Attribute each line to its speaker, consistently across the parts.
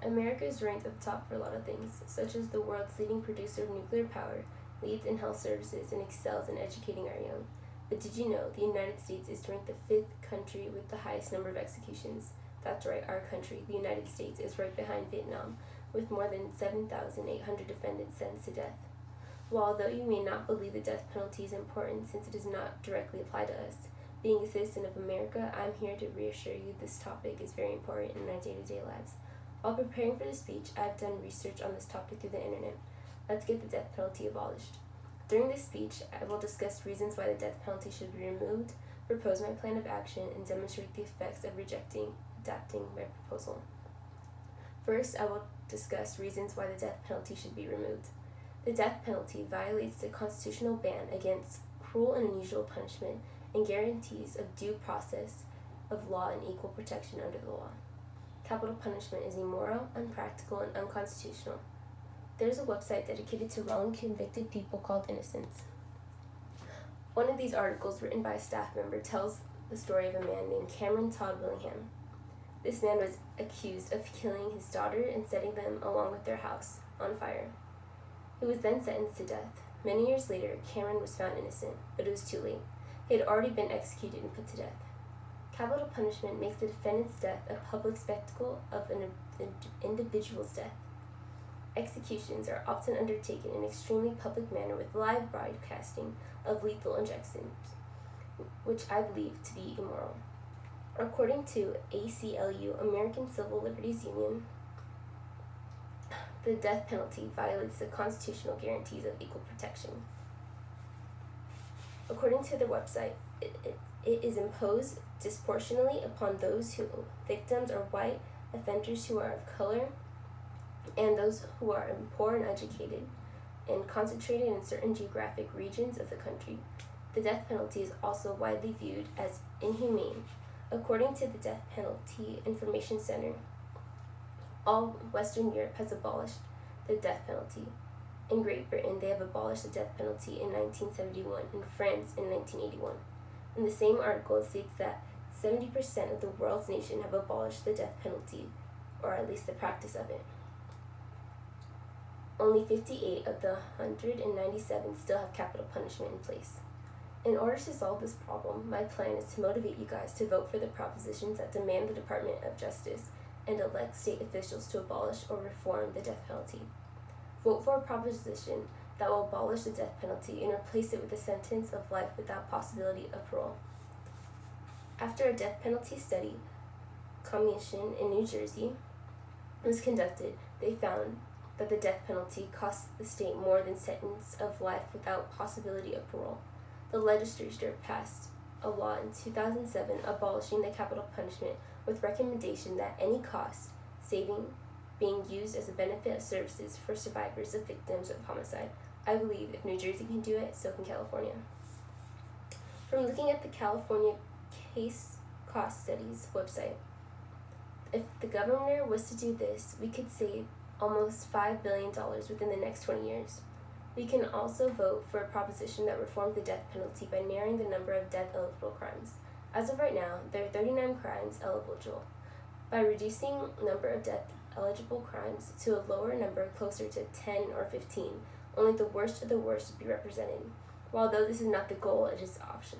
Speaker 1: America is ranked at the top for a lot of things, such as the world's leading producer of nuclear power, leads in health services, and excels in educating our young. But did you know the United States is ranked the fifth country with the highest number of executions? That's right, our country, the United States, is right behind Vietnam, with more than 7,800 defendants sentenced to death. Well, although you may not believe the death penalty is important since it does not directly apply to us, being a citizen of America, I'm here to reassure you this topic is very important in our day-to-day lives. While preparing for this speech, I've done research on this topic through the internet. Let's get the death penalty abolished. During this speech, I will discuss reasons why the death penalty should be removed, propose my plan of action, and demonstrate the effects of adapting my proposal. First, I will discuss reasons why the death penalty should be removed. The death penalty violates the constitutional ban against cruel and unusual punishment and guarantees of due process of law and equal protection under the law. Capital punishment is immoral, unpractical, and unconstitutional. There's a website dedicated to wrongly convicted people called Innocence. One of these articles, written by a staff member, tells the story of a man named Cameron Todd Willingham. This man was accused of killing his daughter and setting them, along with their house, on fire. He was then sentenced to death. Many years later, Cameron was found innocent, but it was too late. He had already been executed and put to death. Capital punishment makes the defendant's death a public spectacle of an individual's death. Executions are often undertaken in an extremely public manner with live broadcasting of lethal injections, which I believe to be immoral. According to ACLU, American Civil Liberties Union, the death penalty violates the constitutional guarantees of equal protection. According to their website, it is imposed disproportionately upon those whose victims are white, offenders who are of color, and those who are poor and uneducated, and concentrated in certain geographic regions of the country. The death penalty is also widely viewed as inhumane. According to the Death Penalty Information Center, all Western Europe has abolished the death penalty. In Great Britain, they have abolished the death penalty in 1971, and France in 1981. In the same article, it states that 70% of the world's nations have abolished the death penalty, or at least the practice of it. Only 58 of the 197 still have capital punishment in place. In order to solve this problem, my plan is to motivate you guys to vote for the propositions that demand the Department of Justice and elect state officials to abolish or reform the death penalty. Vote for a proposition that will abolish the death penalty and replace it with a sentence of life without possibility of parole. After a death penalty study commission in New Jersey was conducted, they found that the death penalty costs the state more than sentence of life without possibility of parole. The legislature passed a law in 2007 abolishing the capital punishment with recommendation that any cost saving being used as a benefit of services for survivors of victims of homicide. I believe if New Jersey can do it, so can California. From looking at the California Case Cost Studies website, if the governor was to do this, we could save almost $5 billion within the next 20 years. We can also vote for a proposition that reforms the death penalty by narrowing the number of death-eligible crimes. As of right now, there are 39 crimes eligible. By reducing the number of death-eligible crimes to a lower number closer to 10 or 15, only the worst of the worst would be represented. While though this is not the goal, it is an option.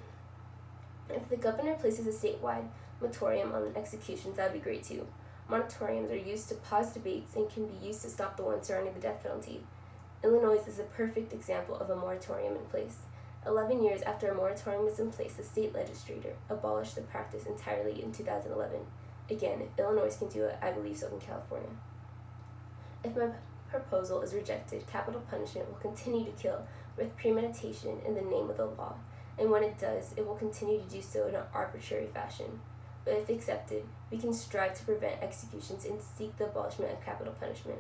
Speaker 1: If the governor places a statewide moratorium on executions, that would be great too. Moratoriums are used to pause debates and can be used to stop the ones surrounding the death penalty. Illinois is a perfect example of a moratorium in place. 11 years after a moratorium was in place, the state legislature abolished the practice entirely in 2011. Again, if Illinois can do it, I believe so can California. If my proposal is rejected, capital punishment will continue to kill with premeditation in the name of the law, and when it does, it will continue to do so in an arbitrary fashion. But if accepted, we can strive to prevent executions and seek the abolishment of capital punishment.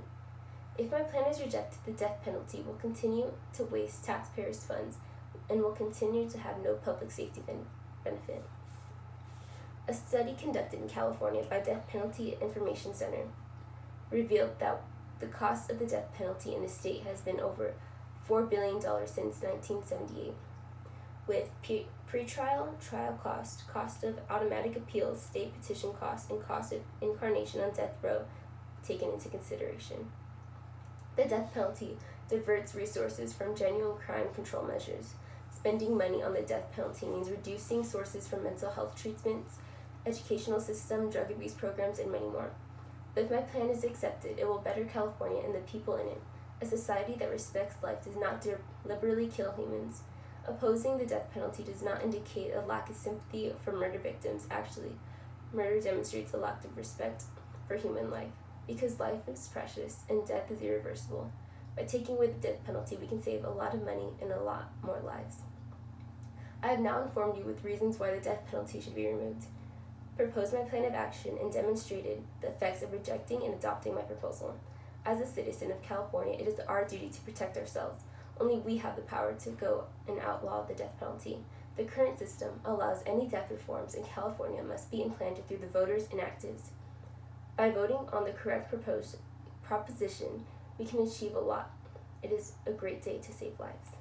Speaker 1: If my plan is rejected, the death penalty will continue to waste taxpayers' funds and will continue to have no public safety benefit. A study conducted in California by Death Penalty Information Center revealed that the cost of the death penalty in the state has been over $4 billion since 1978. With pre-trial, trial cost of automatic appeals, state petition costs, and cost of incarnation on death row taken into consideration. The death penalty diverts resources from genuine crime control measures. Spending money on the death penalty means reducing sources for mental health treatments, educational system, drug abuse programs, and many more. But if my plan is accepted, it will better California and the people in it. A society that respects life does not deliberately kill humans. Opposing the death penalty does not indicate a lack of sympathy for murder victims. Actually, murder demonstrates a lack of respect for human life, because life is precious and death is irreversible. By taking away the death penalty, we can save a lot of money and a lot more lives. I have now informed you with reasons why the death penalty should be removed, proposed my plan of action, and demonstrated the effects of rejecting and adopting my proposal. As a citizen of California, it is our duty to protect ourselves. Only we have the power to go and outlaw the death penalty. The current system allows any death reforms in California must be implanted through the voters' inactives. By voting on the correct proposition, we can achieve a lot. It is a great day to save lives.